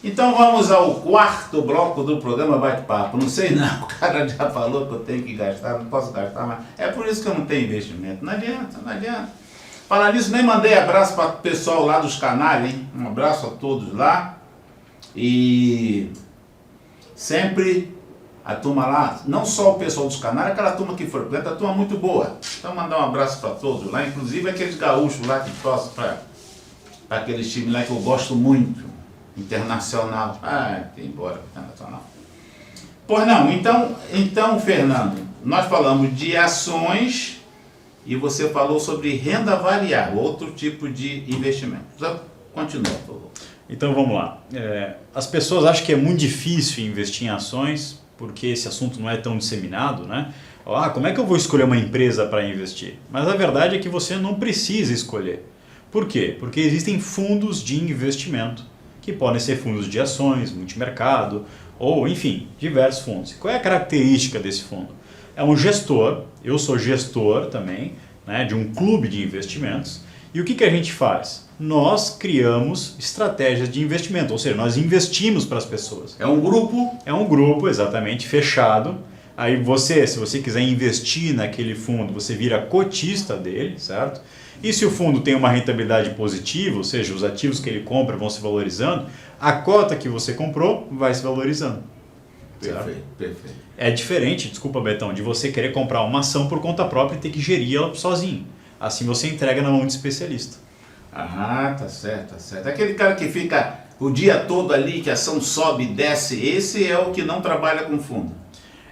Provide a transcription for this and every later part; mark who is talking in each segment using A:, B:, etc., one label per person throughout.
A: Então vamos ao quarto bloco do programa Bate-Papo. Não sei não, o cara já falou que eu tenho que gastar, não posso gastar mais. É por isso que eu não tenho investimento. Não adianta, não adianta. Falar nisso, nem mandei abraço para o pessoal lá dos canais, hein? Um abraço a todos lá. E sempre a turma lá, não só o pessoal dos canais, aquela turma que frequenta, a turma muito boa. Então mandar um abraço para todos lá, inclusive aqueles gaúchos lá que torcem para aqueles times lá que eu gosto muito. Internacional. Tem embora internacional. Pois não, então Fernando, nós falamos de ações e você falou sobre renda variável, outro tipo de investimento. Então, continua, por favor.
B: Então vamos lá. As pessoas acham que é muito difícil investir em ações porque esse assunto não é tão disseminado, né? Como é que eu vou escolher uma empresa para investir? Mas a verdade é que você não precisa escolher. Por quê? Porque existem fundos de investimento que podem ser fundos de ações, multimercado ou, enfim, diversos fundos. Qual é a característica desse fundo? É um gestor, eu sou gestor também, né, de um clube de investimentos. E o que a gente faz? Nós criamos estratégias de investimento, ou seja, nós investimos para as pessoas.
A: É um grupo?
B: É um grupo, exatamente, fechado. Aí você, se você quiser investir naquele fundo, você vira cotista dele, certo? E se o fundo tem uma rentabilidade positiva, ou seja, os ativos que ele compra vão se valorizando, a cota que você comprou vai se valorizando.
A: Perfeito, perfeito.
B: É diferente, desculpa Betão, de você querer comprar uma ação por conta própria e ter que gerir ela sozinho. Assim você entrega na mão de especialista.
A: Tá certo, tá certo. Aquele cara que fica o dia todo ali, que a ação sobe e desce, esse é o que não trabalha com fundo.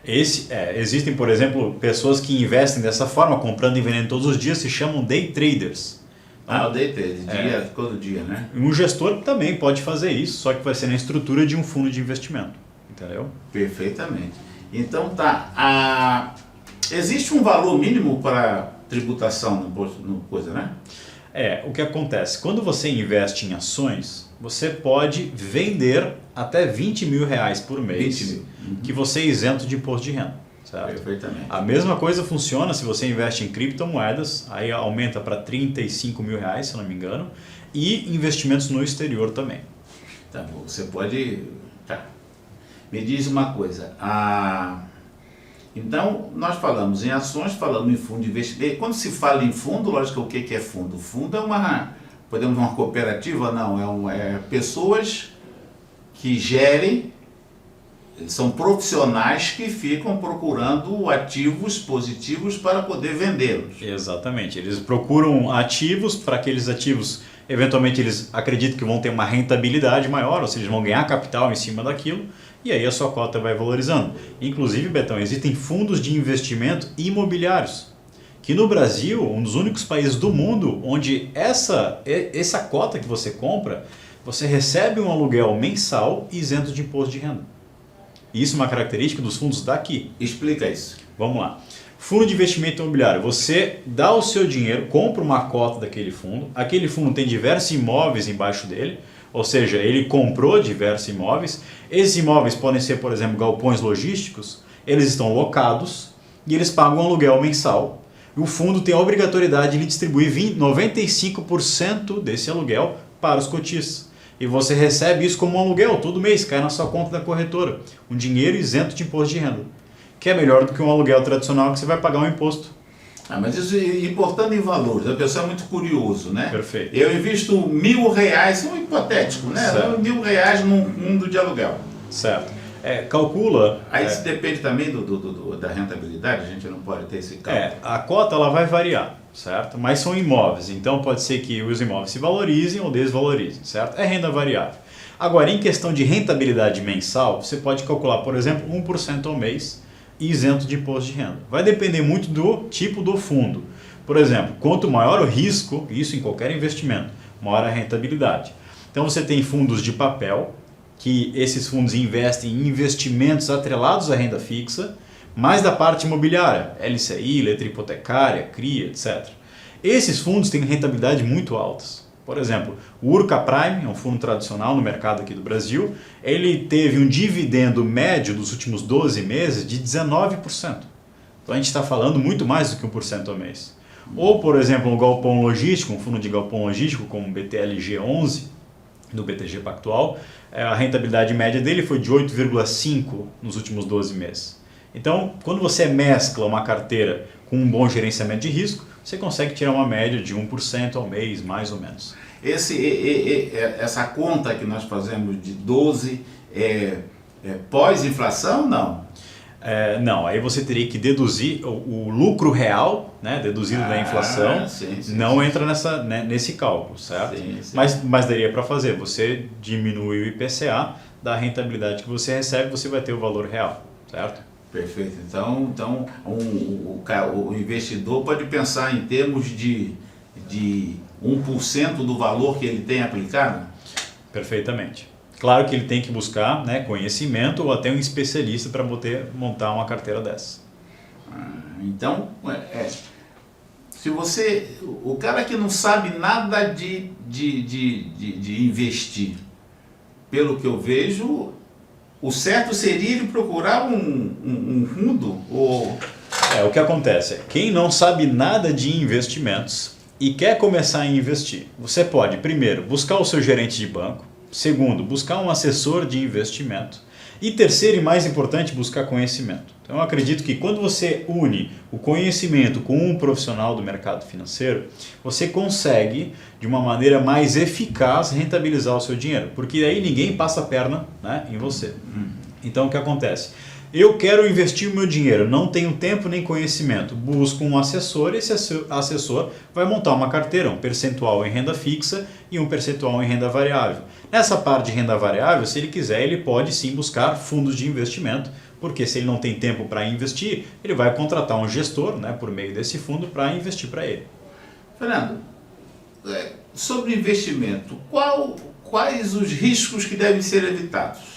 B: Existem, por exemplo, pessoas que investem dessa forma, comprando e vendendo todos os dias, se chamam day traders.
A: O day trader, todo dia, né?
B: Um gestor também pode fazer isso, só que vai ser na estrutura de um fundo de investimento, entendeu?
A: Perfeitamente. Então existe um valor mínimo para tributação no coisa, né?
B: O que acontece? Quando você investe em ações, você pode vender até 20 mil reais por mês,
A: 20 mil.
B: Que você é isento de imposto de renda. Certo?
A: Perfeitamente.
B: A mesma coisa funciona se você investe em criptomoedas, aí aumenta para 35 mil reais, se não me engano, e investimentos no exterior também.
A: Tá bom, você pode... Me diz uma coisa, então nós falamos em ações, falamos em fundo de investimento. Quando se fala em fundo, lógico, o que é fundo? Fundo é uma cooperativa? Não, é pessoas que gerem, são profissionais que ficam procurando ativos positivos para poder vendê-los.
B: Exatamente, eles procuram ativos, para aqueles ativos, eventualmente eles acreditam que vão ter uma rentabilidade maior, ou seja, eles vão ganhar capital em cima daquilo, e aí a sua cota vai valorizando. Inclusive, Betão, existem fundos de investimento imobiliários, que no Brasil, um dos únicos países do mundo onde essa cota que você compra, você recebe um aluguel mensal isento de imposto de renda. Isso é uma característica dos fundos daqui.
A: Explica isso.
B: Vamos lá. Fundo de investimento imobiliário. Você dá o seu dinheiro, compra uma cota daquele fundo. Aquele fundo tem diversos imóveis embaixo dele. Ou seja, ele comprou diversos imóveis. Esses imóveis podem ser, por exemplo, galpões logísticos. Eles estão locados e eles pagam um aluguel mensal. E o fundo tem a obrigatoriedade de distribuir 95% desse aluguel para os cotistas. E você recebe isso como um aluguel, todo mês, cai na sua conta da corretora. Um dinheiro isento de imposto de renda. Que é melhor do que um aluguel tradicional que você vai pagar um imposto.
A: Mas isso importando em valores, a pessoa é muito curioso, né?
B: Perfeito.
A: Eu invisto R$1.000, um hipotético, né?
B: Certo.
A: R$1.000 num fundo de aluguel.
B: Certo. Calcula...
A: Aí isso depende também da rentabilidade, a gente não pode ter esse cálculo.
B: A cota ela vai variar, certo? Mas são imóveis, então pode ser que os imóveis se valorizem ou desvalorizem, certo? É renda variável. Agora, em questão de rentabilidade mensal, você pode calcular, por exemplo, 1% ao mês isento de imposto de renda. Vai depender muito do tipo do fundo. Por exemplo, quanto maior o risco, isso em qualquer investimento, maior a rentabilidade. Então você tem fundos de papel, que esses fundos investem em investimentos atrelados à renda fixa, mais da parte imobiliária, LCI, letra hipotecária, CRI, etc. Esses fundos têm rentabilidade muito altas. Por exemplo, o Urca Prime, é um fundo tradicional no mercado aqui do Brasil, ele teve um dividendo médio dos últimos 12 meses de 19%. Então a gente está falando muito mais do que 1% ao mês. Ou, por exemplo, um galpão logístico, um fundo de galpão logístico como o BTLG11, do BTG Pactual, a rentabilidade média dele foi de 8,5% nos últimos 12 meses. Então, quando você mescla uma carteira com um bom gerenciamento de risco, você consegue tirar uma média de 1% ao mês, mais ou menos.
A: Essa conta que nós fazemos de 12 pós-inflação, não?
B: Não, aí você teria que deduzir o lucro real, né, deduzido da inflação, não entra nesse cálculo, certo?
A: Sim.
B: Mas daria para fazer, você diminui o IPCA da rentabilidade que você recebe, você vai ter o valor real, certo?
A: Perfeito. Então o investidor pode pensar em termos de 1% do valor que ele tem aplicado?
B: Perfeitamente. Claro que ele tem que buscar, né, conhecimento ou até um especialista para montar uma carteira dessa.
A: Então, se o cara que não sabe nada de investir, pelo que eu vejo, o certo seria ele procurar um fundo?
B: O que acontece é, quem não sabe nada de investimentos e quer começar a investir, você pode, primeiro, buscar o seu gerente de banco. Segundo, buscar um assessor de investimento. E terceiro e mais importante, buscar conhecimento. Então eu acredito que quando você une o conhecimento com um profissional do mercado financeiro, você consegue, de uma maneira mais eficaz, rentabilizar o seu dinheiro. Porque aí ninguém passa a perna, né, em você. Então o que acontece? Eu quero investir o meu dinheiro, não tenho tempo nem conhecimento. Busco um assessor e esse assessor vai montar uma carteira, um percentual em renda fixa e um percentual em renda variável. Nessa parte de renda variável, se ele quiser, ele pode sim buscar fundos de investimento, porque se ele não tem tempo para investir, ele vai contratar um gestor, né, por meio desse fundo para investir para ele.
A: Fernando, sobre investimento, quais os riscos que devem ser evitados?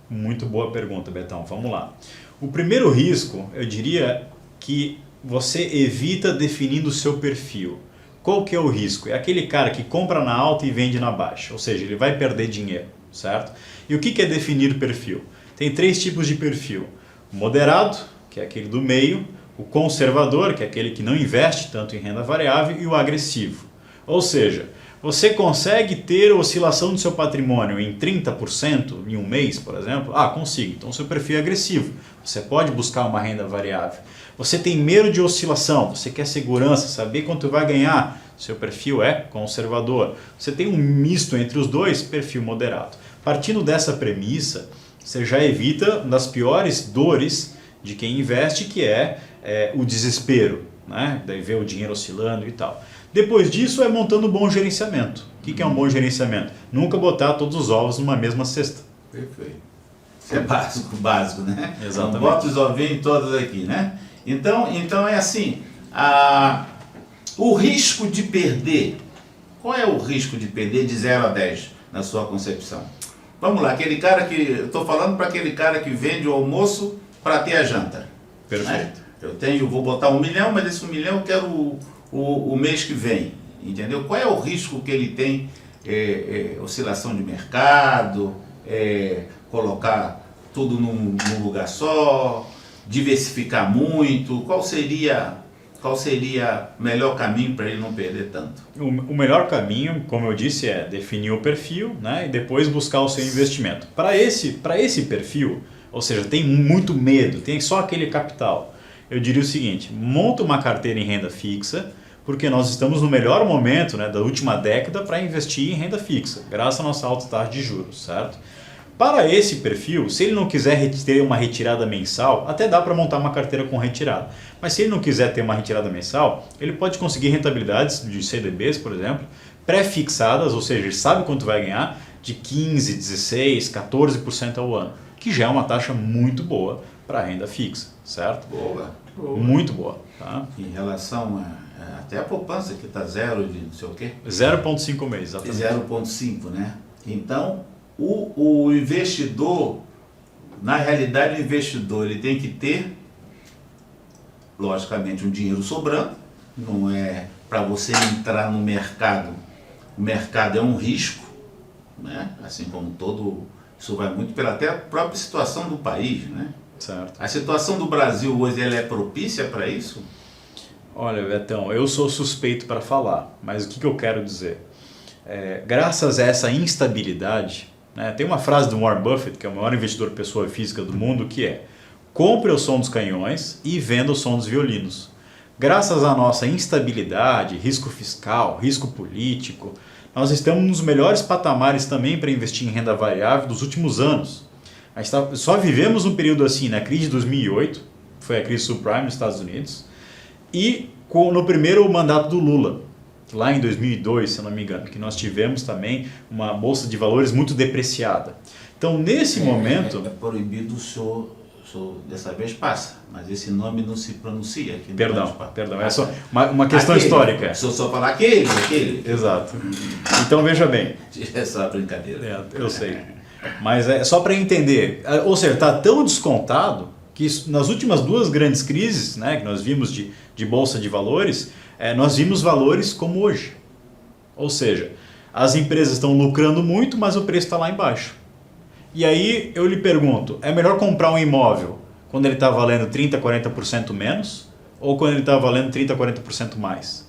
B: Muito boa pergunta, Betão. Vamos lá. O primeiro risco, eu diria que você evita definindo o seu perfil. Qual que é o risco? É aquele cara que compra na alta e vende na baixa, ou seja, ele vai perder dinheiro, certo? E o que é definir perfil? Tem 3 tipos de perfil. O moderado, que é aquele do meio, o conservador, que é aquele que não investe tanto em renda variável, e o agressivo. Ou seja, você consegue ter oscilação do seu patrimônio em 30% em um mês, por exemplo? Consigo. Então, seu perfil é agressivo. Você pode buscar uma renda variável. Você tem medo de oscilação, você quer segurança, saber quanto vai ganhar. Seu perfil é conservador. Você tem um misto entre os dois, perfil moderado. Partindo dessa premissa, você já evita uma das piores dores de quem investe, que é o desespero, né? Daí ver o dinheiro oscilando e tal. Depois disso é montando um bom gerenciamento. O que é um bom gerenciamento? Nunca botar todos os ovos numa mesma cesta.
A: Perfeito. Isso é básico, né?
B: Exatamente.
A: Não bota os ovinhos todos aqui, né? Então é assim, o risco de perder, qual é o risco de perder de 0 a 10 na sua concepção? Vamos lá, eu estou falando para aquele cara que vende o almoço para ter a janta.
B: Perfeito.
A: Né? Vou botar 1 milhão, mas esse 1 milhão eu quero o mês que vem, entendeu? Qual é o risco que ele tem? Oscilação de mercado, colocar tudo num lugar só, diversificar muito. Qual seria o melhor caminho para ele não perder tanto?
B: O melhor caminho, como eu disse, é definir o perfil, né, e depois buscar o seu investimento. Para esse perfil, ou seja, tem muito medo, tem só aquele capital, eu diria o seguinte: monta uma carteira em renda fixa, porque nós estamos no melhor momento, né, da última década para investir em renda fixa, graças à nossa alta taxa de juros, certo? Para esse perfil, se ele não quiser ter uma retirada mensal, até dá para montar uma carteira com retirada. Mas se ele não quiser ter uma retirada mensal, ele pode conseguir rentabilidades de CDBs, por exemplo, pré-fixadas, ou seja, ele sabe quanto vai ganhar, de 15%, 16%, 14% ao ano, que já é uma taxa muito boa para renda fixa, certo?
A: Boa.
B: Muito boa. Tá?
A: Em relação até a poupança, que está 0 de não sei o quê?
B: 0,5 meses, exatamente.
A: 0,5, né? Então, o investidor, na realidade o investidor ele tem que ter, logicamente, um dinheiro sobrando. Não é para você entrar no mercado. O mercado é um risco, né? Assim como isso vai muito pela até a própria situação do país, né?
B: Certo.
A: A situação do Brasil hoje ela é propícia para isso?
B: Olha, Betão, eu sou suspeito para falar, mas o que eu quero dizer? Graças a essa instabilidade, né, tem uma frase do Warren Buffett, que é o maior investidor pessoa física do mundo, que é: compre o som dos canhões e venda o som dos violinos. Graças à nossa instabilidade, risco fiscal, risco político, nós estamos nos melhores patamares também para investir em renda variável dos últimos anos. Só vivemos um período assim na crise de 2008, foi a crise subprime nos Estados Unidos, e no primeiro mandato do Lula, lá em 2002, se eu não me engano, que nós tivemos também uma bolsa de valores muito depreciada. Então, nesse momento...
A: É proibido o senhor dessa vez passa, mas esse nome não se pronuncia aqui.
B: Perdão, é só uma questão histórica.
A: Se eu só falar aquele.
B: Exato. Então, veja bem.
A: É só brincadeira.
B: Eu sei. Mas é só para entender. Ou seja, está tão descontado que nas últimas duas grandes crises, né, que nós vimos de bolsa de valores, nós vimos valores como hoje. Ou seja, as empresas estão lucrando muito, mas o preço está lá embaixo. E aí eu lhe pergunto, é melhor comprar um imóvel quando ele está valendo 30%, 40% menos ou quando ele está valendo 30%, 40% mais?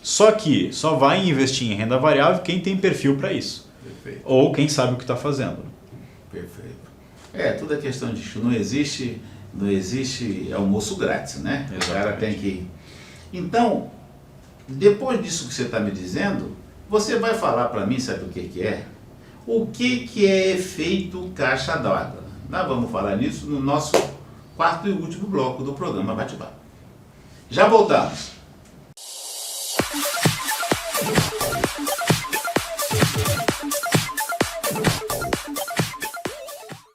B: Só que só vai investir em renda variável quem tem perfil para isso.
A: Perfeito.
B: Ou quem sabe o que está fazendo.
A: Perfeito. Tudo é questão de não existe almoço grátis, né?
B: Exatamente.
A: O cara tem que... Então, depois disso que você está me dizendo, você vai falar para mim, sabe o que é? O que é efeito caixa d'água? Nós vamos falar nisso no nosso quarto e último bloco do programa Bate-Papo. Já voltamos.